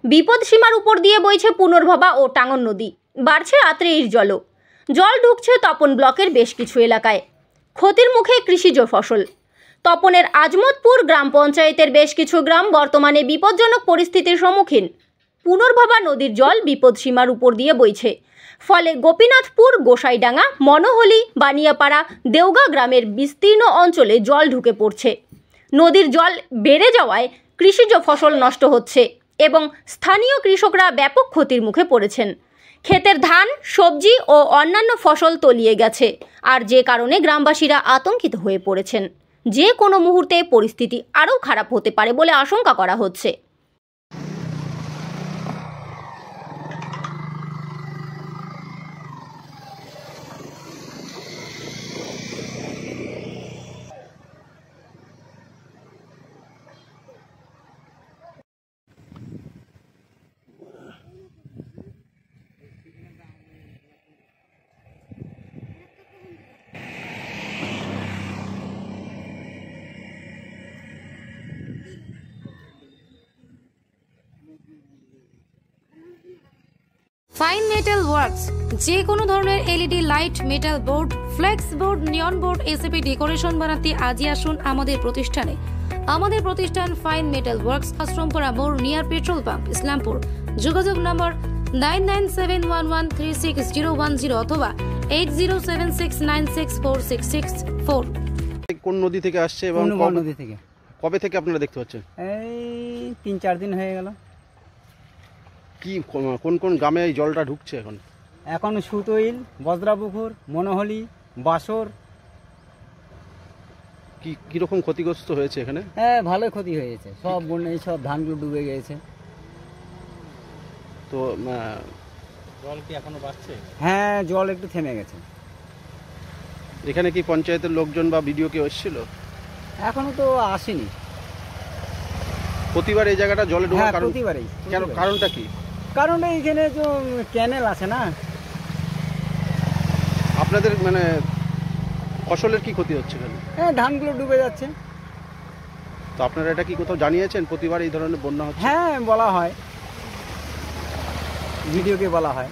বিপদসীমার উপর দিয়ে বইছে পুনর্ভবা ও টাঙ্গন নদী। বাড়ছে আত্রেয়ীর জলও। জল ঢুকছে তপন ব্লকের বেশ কিছু এলাকায়। ক্ষতির মুখে কৃষিজ ফসল। তপনের আজমতপুর গ্রাম পঞ্চায়েতের বেশ কিছু গ্রাম বর্তমানে বিপজ্জনক পরিস্থিতির সম্মুখীন। পুনর্ভবা নদীর জল বিপদসীমার উপর দিয়ে বইছে। ফলে গোপীনাথপুর, গোসাইডাঙ্গা, মনোহলি, বানিয়াপাড়া, দেওগা গ্রামের বিস্তীর্ণ অঞ্চলে জল ঢুকে পড়ছে। নদীর জল বেড়ে যাওয়ায় কৃষিজ ফসল নষ্ট হচ্ছে এবং স্থানীয় কৃষকরা ব্যাপক ক্ষতির মুখে পড়েছেন। ক্ষেতের ধান, সবজি ও অন্যান্য ফসল তলিয়ে গেছে, আর যে কারণে গ্রামবাসীরা আতঙ্কিত হয়ে পড়েছেন। যে কোনো মুহূর্তে পরিস্থিতি আরও খারাপ হতে পারে বলে আশঙ্কা করা হচ্ছে। ফাইন মেটাল ওয়ার্কস যে কোনো ধরনের LED light, metal board, flakes board, নিয়ন বোর্ড, এসএপি ডেকোরেশন বানাতে আজই আসুন আমাদের প্রতিষ্ঠানে। আমাদের প্রতিষ্ঠান ফাইন মেটাল ওয়ার্কস, আশ্রমপাড়া মোড়, নিয়ার পেট্রোল পাম্প, ইসলামপুর। যোগাযোগ নম্বর 9971136010 অথবা 8076964664। কোন নদী থেকে আসছে এবং নদী থেকে কবে থেকে আপনারা দেখতে পাচ্ছেন? এই 3-4 দিন হয়ে গেল। কি কোন কোন গ্রামে এই জলটা ঢুকছে এখন? এখন সুতইল, বজ্রাপুকুর, মনোহলি, বাসর। কিরকম ক্ষতিগ্রস্ত হয়েছে এখানে? হ্যাঁ, ভালোই ক্ষতি হয়েছে। সব বন্যায় সব ধানগুলো ডুবে গিয়েছে। তো জল কি এখনো বাড়ছে? হ্যাঁ, জল একটু থেমে গেছে। এখানে কি পঞ্চায়েতের লোকজন বা বিডিও কেউ এসেছিল? এখনো তো আসেনি। প্রতিবার এই জায়গাটা জলে ঢোকার কারণ? প্রতিবারই। কারণটা কি? কারণটা এইখানে তো ক্যানেল আছে না। আপনাদের মানে ফসলের কি ক্ষতি হচ্ছে এখানে? হ্যাঁ, ধানগুলো ডুবে যাচ্ছে। তো আপনারা এটা কি কোথাও জানিয়েছেন প্রতিবার এই ধরনের বন্যা হচ্ছে? হ্যাঁ, বলা হয়, ভিডিওকে বলা হয়।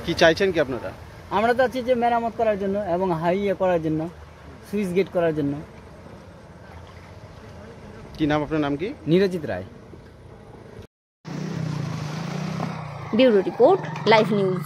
কি চাইছেন কি আপনারা? আমরা চাচ্ছি যে মেরামত করার জন্য এবং হাইওয়ে করার জন্য, সুইচ গেট করার জন্য। কি নাম আপনার? নাম কি? Nirjit Roy. Bureau report, live news.